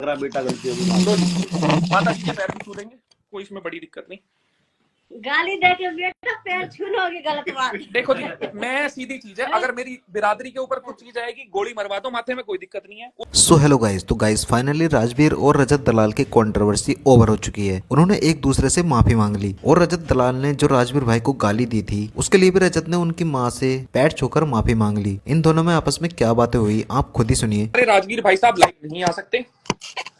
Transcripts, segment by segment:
मांग रहा बेटा, गलती होगी मान लो। माता जी के पैर भी छू देंगे, कोई इसमें बड़ी दिक्कत नहीं। गाली दे के बेटा पैर छूना होगी गलत बात। देखो जी, मैं सीधी चीज है, अगर मेरी बिरादरी के ऊपर कुछ चीज आएगी, गोली मरवा दो माथे में, कोई दिक्कत नहीं है। सो हेलो गाइस, तो गाइस फाइनली राजवीर और रजत दलाल की कंट्रोवर्सी ओवर हो चुकी है। उन्होंने एक दूसरे से माफी मांग ली और रजत दलाल ने जो राजवीर भाई को गाली दी थी उसके लिए भी रजत ने उनकी मां से पैर छूकर माफी मांग ली। इन दोनों में आपस में क्या बातें हुई आप खुद ही सुनिए। अरे राजवीर भाई साहब लाइव नहीं आ सकते,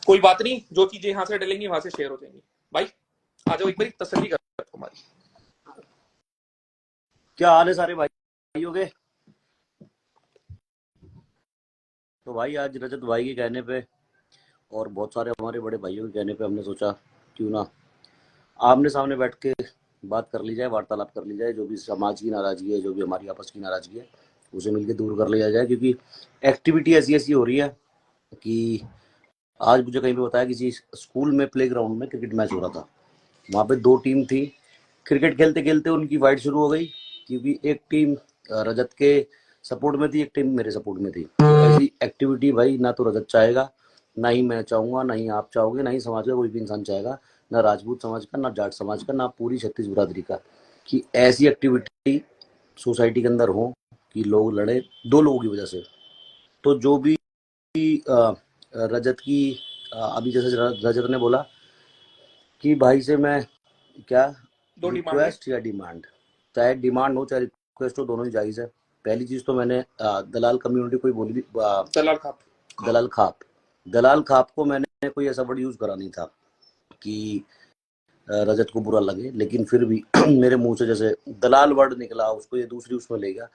कोई बात नहीं, जो चीजें यहाँ से डलेंगी वहां से शेयर हो जाएंगी। भाई आ जाओ, एक बार तसल्ली कर तुम्हारी। क्या हाल है सारे भाइयों के? तो भाई आज रजत भाई के कहने पे और बहुत सारे हमारे बड़े भाइयों के कहने पे हमने सोचा क्यों ना आमने सामने बैठ के बात कर ली जाए, वार्तालाप कर ली जाए। जो भी समाज की नाराजगी है, जो भी हमारी आपस की नाराजगी है, उसे मिलकर दूर कर लिया जाए। क्योंकि एक्टिविटी ऐसी ऐसी हो रही है कि आज मुझे कहीं पे बताया किसी स्कूल में प्लेग्राउंड में क्रिकेट मैच हो रहा था। वहाँ पे 2 टीम थी, क्रिकेट खेलते खेलते उनकी फाइट शुरू हो गई। क्योंकि एक टीम रजत के सपोर्ट में थी, एक टीम मेरे सपोर्ट में थी। ऐसी एक्टिविटी भाई ना तो रजत चाहेगा, ना ही मैं चाहूँगा, ना ही आप चाहोगे, ना ही समाज का कोई भी इंसान चाहेगा, ना राजपूत समाज का, ना जाट समाज का, ना पूरी छत्तीस बिरादरी का, कि ऐसी एक्टिविटी सोसाइटी के अंदर हो कि लोग लड़े 2 लोगों की वजह से। तो जो भी रजत की अभी जैसे रजत ने बोला कि भाई से मैं क्या रिक्वेस्ट या डिमांड, चाहे डिमांड हो चाहे रिक्वेस्ट हो, दोनों ही जायज़ है। पहली चीज़ तो मैंने दलाल कम्युनिटी को ही बोली थी, दलाल खाप को मैंने कोई ऐसा वर्ड यूज़ करा नहीं था कि रजत को बुरा लगे, लेकिन फिर भी मेरे मुंह से जैसे दलाल वर्ड निकला, उसको ये दूसरी उसमें ले गया।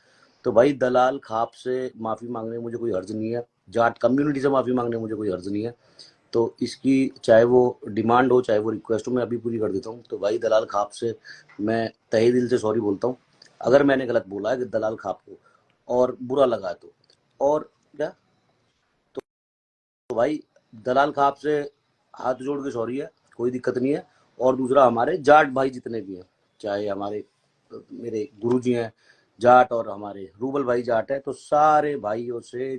तो भाई दलाल खाप से माफ़ी मांगने में मुझे कोई हर्ज नहीं है, जाट कम्युनिटी से माफ़ी मांगने में मुझे कोई हर्ज नहीं है। तो इसकी चाहे वो डिमांड हो चाहे वो रिक्वेस्ट हो, मैं अभी पूरी कर देता हूँ। तो भाई दलाल खाप से मैं तहे दिल से सॉरी बोलता हूँ अगर मैंने गलत बोला है कि दलाल खाप को और बुरा लगा है तो। और क्या तो भाई दलाल खाप से हाथ जोड़ के सॉरी है, कोई दिक्कत नहीं है। और दूसरा हमारे जाट भाई जितने भी हैं, चाहे हमारे मेरे गुरुजी हैं जाट और हमारे रूबल भाई जाट है, तो सारे भाइयों से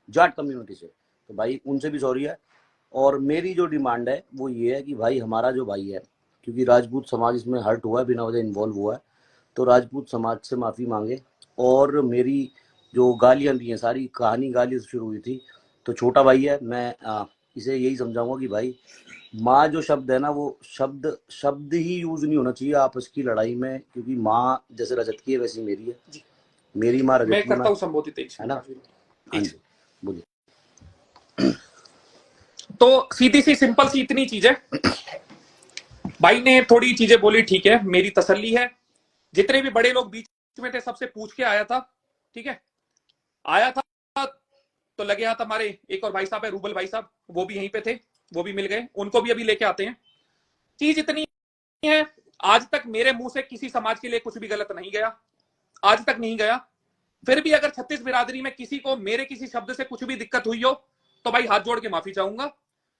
जाट कम्युनिटी से, तो भाई उनसे भी सॉरी है। और मेरी जो डिमांड है वो ये है कि भाई हमारा जो भाई है, क्योंकि राजपूत समाज इसमें हर्ट हुआ है, बिना वजह इन्वॉल्व हुआ है, तो राजपूत समाज से माफ़ी मांगे। और मेरी जो गालियाँ दी हैं, सारी कहानी गाली से शुरू हुई थी। तो छोटा भाई है, मैं इसे यही समझाऊंगा कि भाई माँ जो शब्द है ना, वो शब्द ही यूज नहीं होना चाहिए आपस की लड़ाई में। क्योंकि माँ जैसे रजत की है वैसी मेरी है, मेरी माँ रजत मैं की करता हूँ संबोधित है ना। हाँ जी बोलिए। तो सीधी सी सिंपल सी इतनी चीज है, भाई ने थोड़ी चीजें बोली, ठीक है, मेरी तसल्ली है। जितने भी बड़े लोग बीच में थे सबसे पूछ के आया था, ठीक है, आया था। तो लगे हाथ हमारे एक और भाई साहब है, रूबल भाई साहब, वो भी यहीं पे थे, वो भी मिल गए, उनको भी अभी लेके आते हैं। चीज इतनी है, आज तक मेरे मुंह से किसी समाज के लिए कुछ भी गलत नहीं गया, आज तक नहीं गया। फिर भी अगर छत्तीस बिरादरी में किसी को मेरे किसी शब्द से कुछ भी दिक्कत हुई हो तो भाई हाथ जोड़ के माफी चाहूंगा।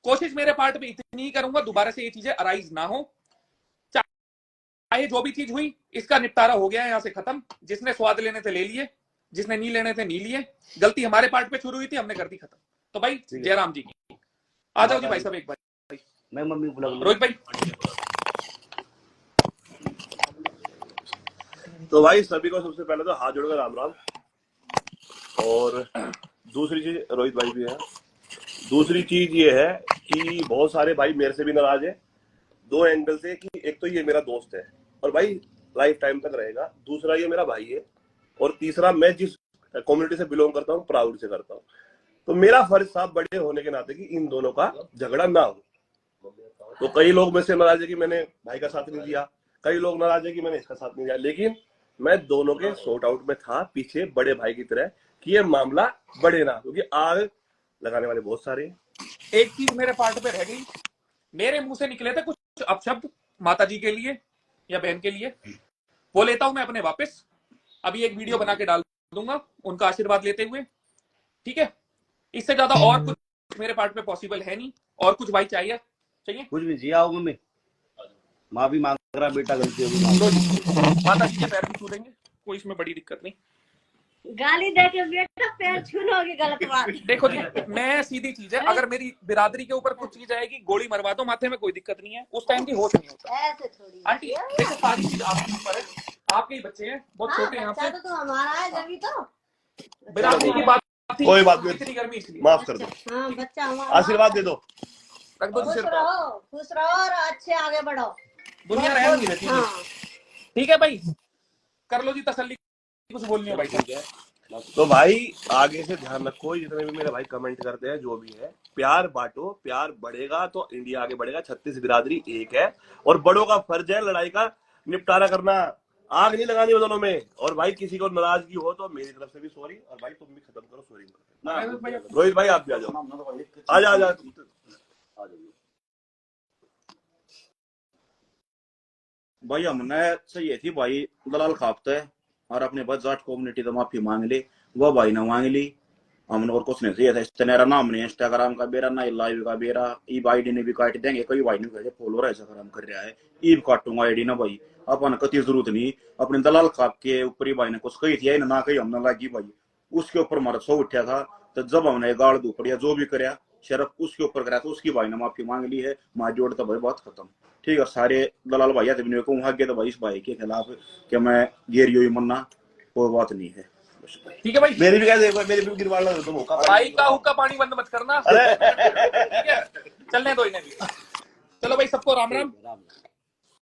कोशिश मेरे पार्ट में इतनी ही करूंगा दोबारा से ये चीजें अराइज ना हो। चाहे जो भी चीज हुई, इसका निपटारा हो गया है, यहां से खत्म। जिसने स्वाद लेने थे ले लिए, जिसने नहीं लेने थे नहीं लिए। गलती हमारे पार्ट पे शुरू हुई थी, हमने कर दी खत्म। तो भाई जयराम जी की आ जाओ जी भाई साहब, एक बार मैं मम्मी बुला रोहित भाई। तो भाई सभी को सबसे पहले तो हाथ जोड़कर राम राम। और दूसरी चीज, रोहित भाई भी है, दूसरी चीज ये है कि बहुत सारे भाई मेरे से भी नाराज है 2 एंगल से। कि एक तो ये मेरा दोस्त है और भाई लाइफ टाइम तक रहेगा, दूसरा ये मेरा भाई है, और तीसरा मैं जिस कम्युनिटी से बिलोंग करता हूँ प्राउड से करता हूँ। तो मेरा फर्ज था बड़े होने के नाते कि इन दोनों का झगड़ा ना हो। तो कई लोग मेरे से नाराज है कि मैंने भाई का साथ नहीं दिया, कई लोग नाराज है कि मैंने इसका साथ नहीं दिया, लेकिन मैं दोनों के सॉर्ट आउट में था पीछे बड़े भाई की तरह कि ये मामला बढ़े ना, क्योंकि आग लगाने वाले बहुत सारे हैं। एक चीज मेरे पार्ट पे रह गई, मेरे मुंह से निकले थे कुछ अपशब्द माता जी के लिए या बहन के लिए, वो लेता हूं मैं अपने वापस। अभी एक वीडियो बना के डाल दूंगा उनका आशीर्वाद लेते हुए, ठीक है। इससे ज्यादा और कुछ मेरे पार्ट पे पॉसिबल है नहीं। और कुछ भाई चाहिए कुछ भी चाहिए, आओ मम्मी, माफी मांग रहा बेटा, गलती होगी मान लो। माता जी के पैर भी छू देंगे, कोई इसमें बड़ी दिक्कत नहीं। गाली दे के बेटा पैर छूनोगे, गलत बात। देखो जी, मैं सीधी चीज है, अगर मेरी बिरादरी के ऊपर कुछ चीज आएगी, गोली मरवा दो माथे में, कोई दिक्कत नहीं है, उस टाइम की होश नहीं होता। ऐसे थोड़ी आंटी देखो, सारी चीज आपके ऊपर है, आपके ही बच्चे हैं, बहुत हाँ, छोटे हैं बच्चा आपसे, तो हमारा है, जब तो बिरादरी की बात थी, कोई बात नहीं। इतनी गर्मी इसलिए। माफ कर दो, हाँ, बच्चा हमारा। आशीर्वाद दे दो। रख दो जी खुश सिर पर, रहो, खुश रहो और अच्छे आगे बढ़ो। दुनिया रहम नहीं रहती। हाँ, ठीक है भाई, कर लो जी तसल्ली, कुछ बोलनी है भाई साहब। तो भाई आगे से ध्यान रखो, जितने भी मेरे भाई कमेंट करते हैं, जो भी है, प्यार बांटो, प्यार बढ़ेगा तो इंडिया आगे बढ़ेगा। 36 बिरादरी एक है और बड़ों का फर्ज है लड़ाई का निपटारा करना, आग नहीं लगानी वो दोनों में। और भाई किसी को नाराजगी हो तो मेरी तरफ से भी सॉरी, और भाई तुम भी खत्म करो सॉरी। रोहित भाई आप भी आ जाओ, आ जा आ जा। भाई हमने सही थी भाई, दलाल खापते है और अपने बस जाट कम्युनिटी तो माफी मांग ली, वो भाई ने मांग ली। हमने और कुछ नहीं चाहिए था, इस्तेनेरा नाम नहीं, इंस्टाग्राम का बेरा ना, लाइव का बेरा, ईब आईडी ने भी काट देंगे। कई भाई ने कहे फॉलोअर ऐसा काम कर रहा है, ईब काटूंगा आईडी ना भाई, अपन कति जरूरत नहीं। अपने दलाल खाप के ऊपर ही भाई ने कुछ कही थी ना कही हमने लागी भाई, उसके ऊपर हमारा सौ उठा था। तो जब हमने गाड़ दू पड़िया, जो भी कराया शरफ उसके ऊपर कराया, तो उसकी भाई ने माफी मांग ली है। माँ जोड़ तो भाई बात खत्म। ठीक है, सारे दलाल भाई आते भी कहूँ आगे तो भाई इस भाई के खिलाफ कि मैं गेरियो ही मरना, कोई बात नहीं है। ठीक है भाई, मेरी भी कह दे, मेरी भी गिरवा लो तुम होका भाई का हुक्का पानी बंद मत करना। ठीक है, चलने दो इन्हें भी। चलो भाई, सबको राम राम।